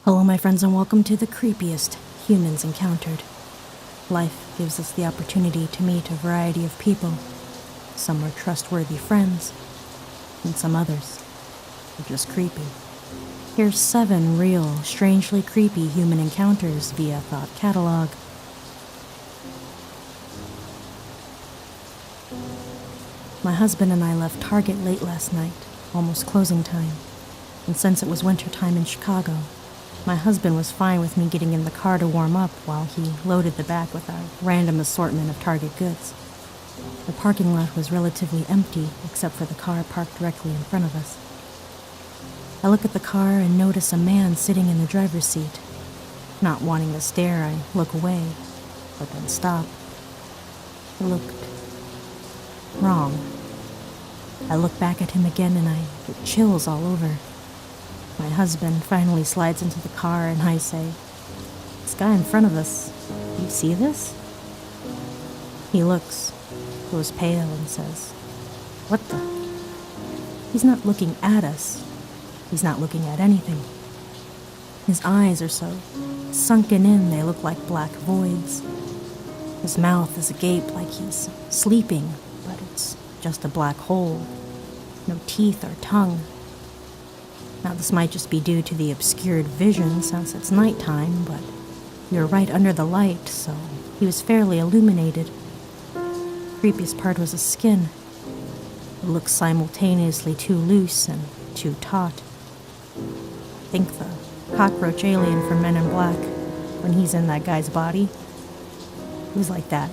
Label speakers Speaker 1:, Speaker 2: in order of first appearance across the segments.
Speaker 1: Hello, my friends, and welcome to the creepiest humans encountered. Life gives us the opportunity to meet a variety of people. Some are trustworthy friends, and some others are just creepy. Here's 7 real, strangely creepy human encounters via Thought Catalog. My husband and I left Target late last night, almost closing time, and since it was winter time in Chicago, my husband was fine with me getting in the car to warm up while he loaded the back with a random assortment of Target goods. The parking lot was relatively empty except for the car parked directly in front of us. I look at the car and notice a man sitting in the driver's seat. Not wanting to stare, I look away, but then stop. It looked wrong. I look back at him again and I get chills all over. My husband finally slides into the car and I say, "This guy in front of us, do you see this?" He looks, goes pale and says, "What the?" He's not looking at us. He's not looking at anything. His eyes are so sunken in they look like black voids. His mouth is agape like he's sleeping, but it's just a black hole. No teeth or tongue. Now, this might just be due to the obscured vision since it's nighttime, but we were right under the light, so he was fairly illuminated. The creepiest part was his skin. It looked simultaneously too loose and too taut. Think the cockroach alien from Men in Black when he's in that guy's body. It was like that.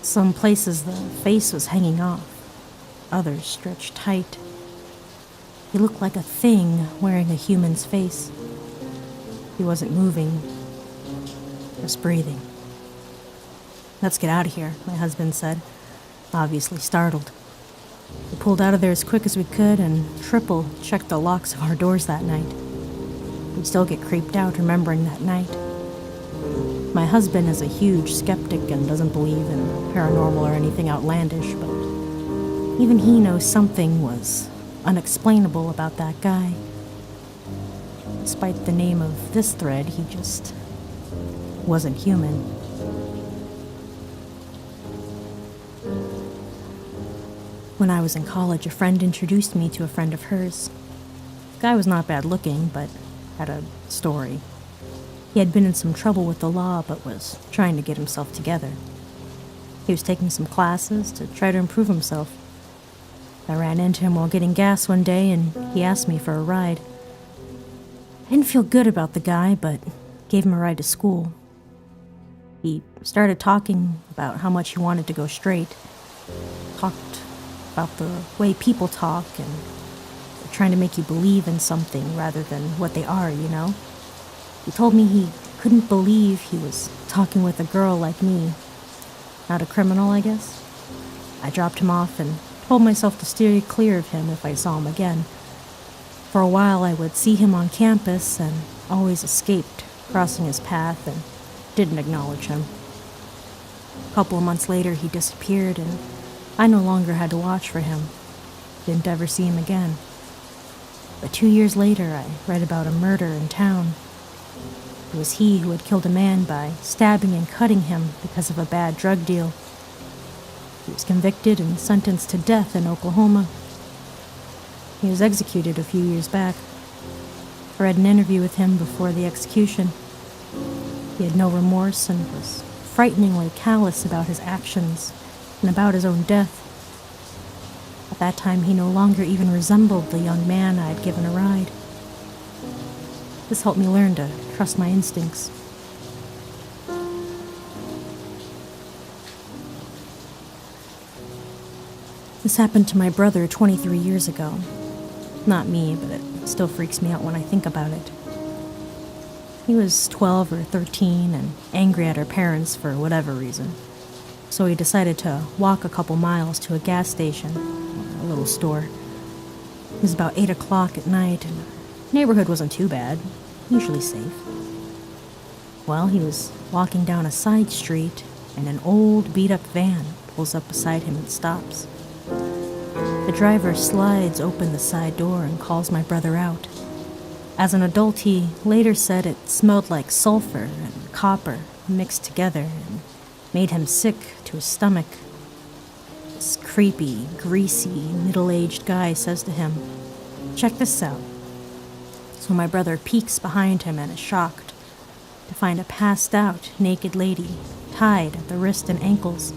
Speaker 1: Some places the face was hanging off, others stretched tight. He looked like a thing wearing a human's face. He wasn't moving, just breathing. "Let's get out of here," my husband said, obviously startled. We pulled out of there as quick as we could and triple checked the locks of our doors that night. We still get creeped out remembering that night. My husband is a huge skeptic and doesn't believe in paranormal or anything outlandish, but even he knows something was unexplainable about that guy. Despite the name of this thread, he just wasn't human. When I was in college, a friend introduced me to a friend of hers. The guy was not bad looking, but had a story. He had been in some trouble with the law, but was trying to get himself together. He was taking some classes to try to improve himself. I ran into him while getting gas one day, and he asked me for a ride. I didn't feel good about the guy, but gave him a ride to school. He started talking about how much he wanted to go straight. Talked about the way people talk, and they're trying to make you believe in something rather than what they are, you know? He told me he couldn't believe he was talking with a girl like me. Not a criminal, I guess. I dropped him off and told myself to steer clear of him if I saw him again. For a while, I would see him on campus and always escaped crossing his path and didn't acknowledge him. A couple of months later, he disappeared, and I no longer had to watch for him. Didn't ever see him again. But 2 years later, I read about a murder in town. It was he who had killed a man by stabbing and cutting him because of a bad drug deal. He was convicted and sentenced to death in Oklahoma. He was executed a few years back. I read an interview with him before the execution. He had no remorse and was frighteningly callous about his actions and about his own death. At that time, he no longer even resembled the young man I had given a ride. This helped me learn to trust my instincts. This happened to my brother 23 years ago. Not me, but it still freaks me out when I think about it. He was 12 or 13 and angry at our parents for whatever reason. So he decided to walk a couple miles to a gas station, a little store. It was about 8 o'clock at night and the neighborhood wasn't too bad, usually safe. Well, he was walking down a side street and an old beat-up van pulls up beside him and stops. The driver slides open the side door and calls my brother out. As an adult, he later said it smelled like sulfur and copper mixed together and made him sick to his stomach. This creepy, greasy, middle-aged guy says to him, "Check this out." So my brother peeks behind him and is shocked to find a passed-out, naked lady tied at the wrist and ankles.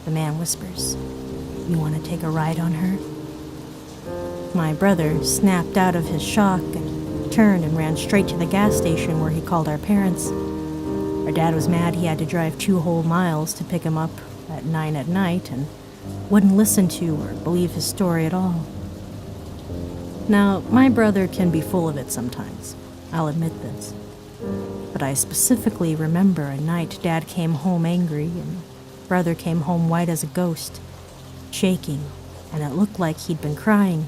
Speaker 1: The man whispers, "You want to take a ride on her?" My brother snapped out of his shock and turned and ran straight to the gas station where he called our parents. Our dad was mad he had to drive 2 whole miles to pick him up at 9 at night and wouldn't listen to or believe his story at all. Now, my brother can be full of it sometimes, I'll admit this. But I specifically remember a night Dad came home angry and brother came home white as a ghost, shaking, and it looked like he'd been crying.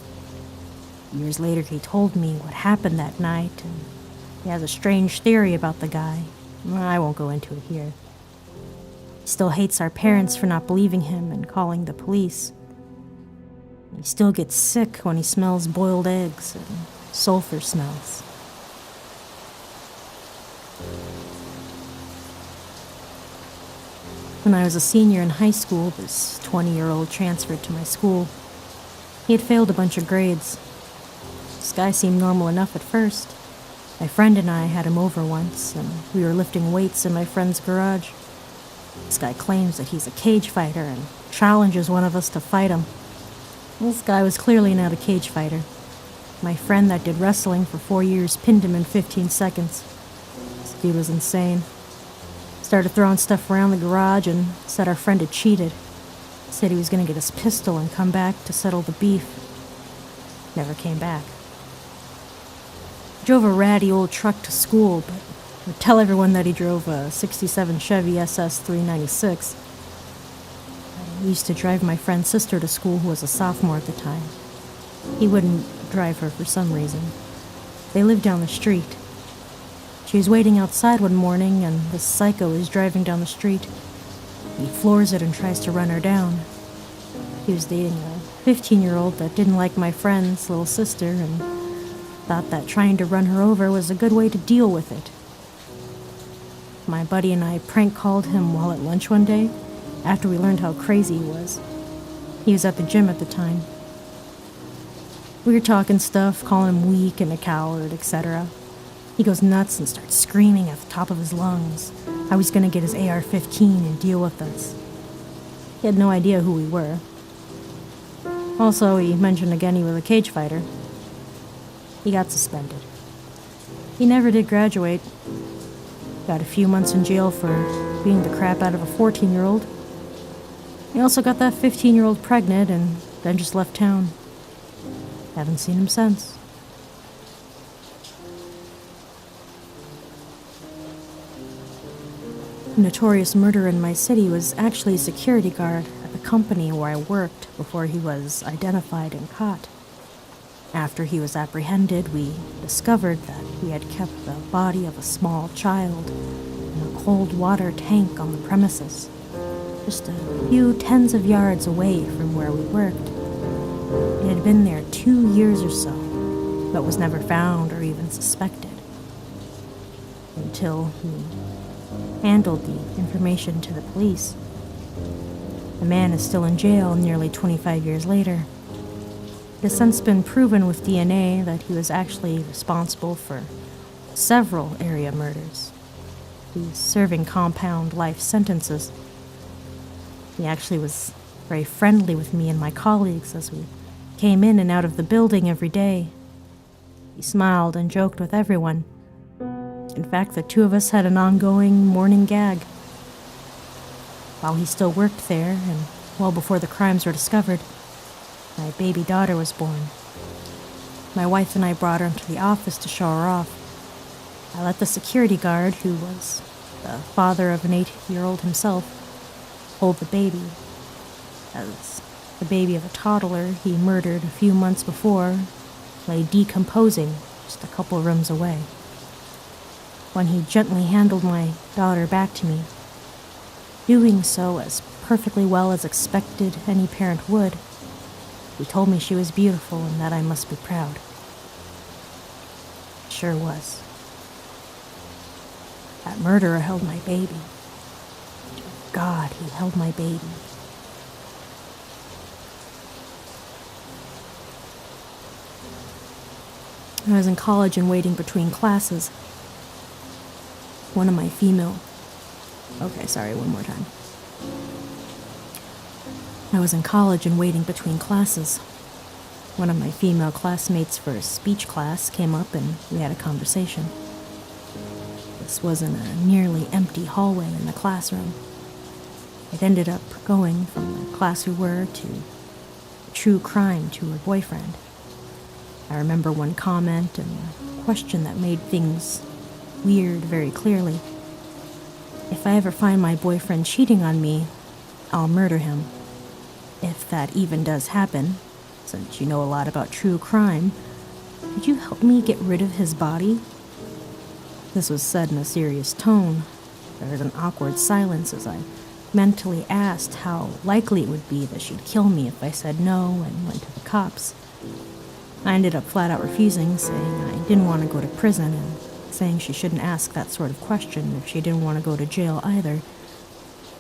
Speaker 1: Years later, he told me what happened that night, and he has a strange theory about the guy. I won't go into it here. He still hates our parents for not believing him and calling the police. He still gets sick when he smells boiled eggs and sulfur smells. When I was a senior in high school, this 20-year-old transferred to my school. He had failed a bunch of grades. This guy seemed normal enough at first. My friend and I had him over once, and we were lifting weights in my friend's garage. This guy claims that he's a cage fighter and challenges one of us to fight him. This guy was clearly not a cage fighter. My friend that did wrestling for 4 years pinned him in 15 seconds. This dude was insane. Started throwing stuff around the garage and said our friend had cheated. Said he was going to get his pistol and come back to settle the beef. Never came back. Drove a ratty old truck to school, but would tell everyone that he drove a 67 Chevy SS 396. I used to drive my friend's sister to school, who was a sophomore at the time. He wouldn't drive her for some reason. They lived down the street. She was waiting outside one morning, and this psycho is driving down the street. He floors it and tries to run her down. He was dating a 15-year-old that didn't like my friend's little sister and thought that trying to run her over was a good way to deal with it. My buddy and I prank called him while at lunch one day, after we learned how crazy he was. He was at the gym at the time. We were talking stuff, calling him weak and a coward, etc. He goes nuts and starts screaming at the top of his lungs how he's going to get his AR-15 and deal with us. He had no idea who we were. Also, he mentioned again he was a cage fighter. He got suspended. He never did graduate. Got a few months in jail for beating the crap out of a 14-year-old. He also got that 15-year-old pregnant and then just left town. Haven't seen him since. The notorious murderer in my city was actually a security guard at the company where I worked before he was identified and caught. After he was apprehended, we discovered that he had kept the body of a small child in a cold water tank on the premises, just a few tens of yards away from where we worked. It had been there 2 years or so, but was never found or even suspected, until he handled the information to the police. The man is still in jail nearly 25 years later. It has since been proven with DNA that he was actually responsible for several area murders. He's serving compound life sentences. He actually was very friendly with me and my colleagues as we came in and out of the building every day. He smiled and joked with everyone. In fact, the two of us had an ongoing morning gag. While he still worked there, and well before the crimes were discovered, my baby daughter was born. My wife and I brought her into the office to show her off. I let the security guard, who was the father of an 8-year-old himself, hold the baby, as the baby of a toddler he murdered a few months before lay decomposing just a couple rooms away. When he gently handed my daughter back to me, doing so as perfectly well as expected any parent would, he told me she was beautiful and that I must be proud. sure was. That murderer held my baby. God, he held my baby. I was in college and waiting between classes. One of my female... Okay, sorry, one more time. I was in college and waiting between classes. One of my female classmates for a speech class came up and we had a conversation. This was in a nearly empty hallway in the classroom. It ended up going from the class we were to true crime to her boyfriend. I remember one comment and a question that made things weird very clearly. If I ever find my boyfriend cheating on me, I'll murder him. If that even does happen, since you know a lot about true crime, could you help me get rid of his body? This was said in a serious tone. There was an awkward silence as I mentally asked how likely it would be that she'd kill me if I said no and went to the cops. I ended up flat out refusing, saying I didn't want to go to prison and saying she shouldn't ask that sort of question if she didn't want to go to jail either.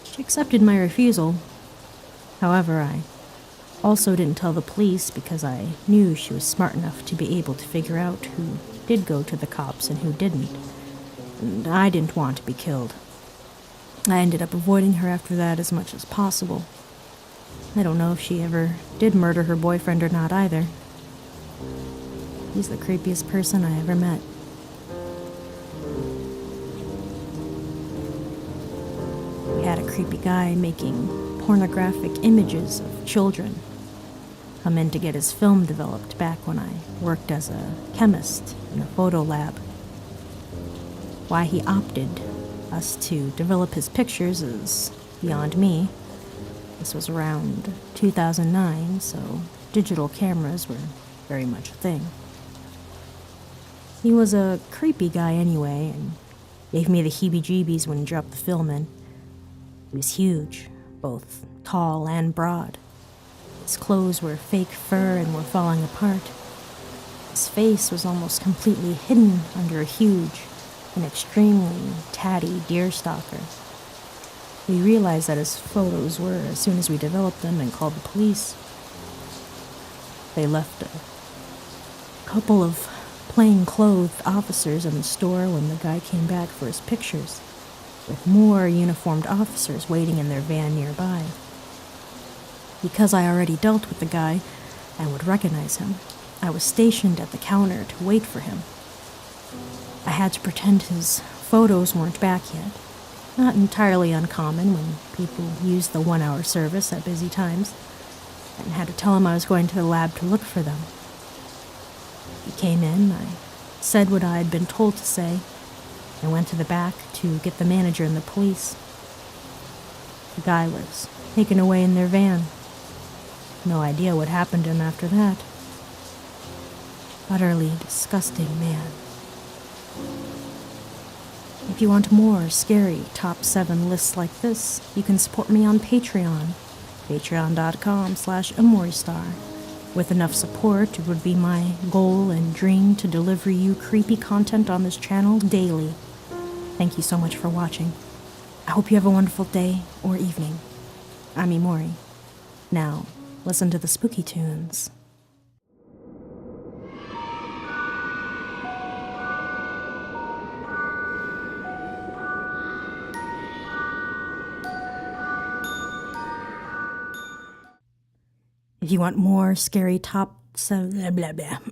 Speaker 1: She accepted my refusal. However, I also didn't tell the police because I knew she was smart enough to be able to figure out who did go to the cops and who didn't. And I didn't want to be killed. I ended up avoiding her after that as much as possible. I don't know if she ever did murder her boyfriend or not either. He's the creepiest person I ever met. We had a creepy guy making pornographic images of children come in to get his film developed back when I worked as a chemist in a photo lab. Why he opted us to develop his pictures is beyond me. This was around 2009, so digital cameras were very much a thing. He was a creepy guy anyway, and gave me the heebie-jeebies when he dropped the film in. He was huge, both tall and broad. His clothes were fake fur and were falling apart. His face was almost completely hidden under a huge and extremely tatty deerstalker. We realized that his photos were as soon as we developed them and called the police. They left a couple of plain-clothed officers in the store when the guy came back for his pictures, with more uniformed officers waiting in their van nearby. Because I already dealt with the guy and would recognize him, I was stationed at the counter to wait for him. I had to pretend his photos weren't back yet. Not entirely uncommon when people use the 1-hour service at busy times, and had to tell him I was going to the lab to look for them. He came in, I said what I had been told to say, and went to the back to get the manager and the police. The guy was taken away in their van. No idea what happened to him after that. Utterly disgusting man. If you want more scary top 7 lists like this, you can support me on Patreon, patreon.com/AmoriStar. With enough support, it would be my goal and dream to deliver you creepy content on this channel daily. Thank you so much for watching. I hope you have a wonderful day or evening. I'm Emori. Now, listen to the spooky tunes. If you want more scary top 7 blah blah blah.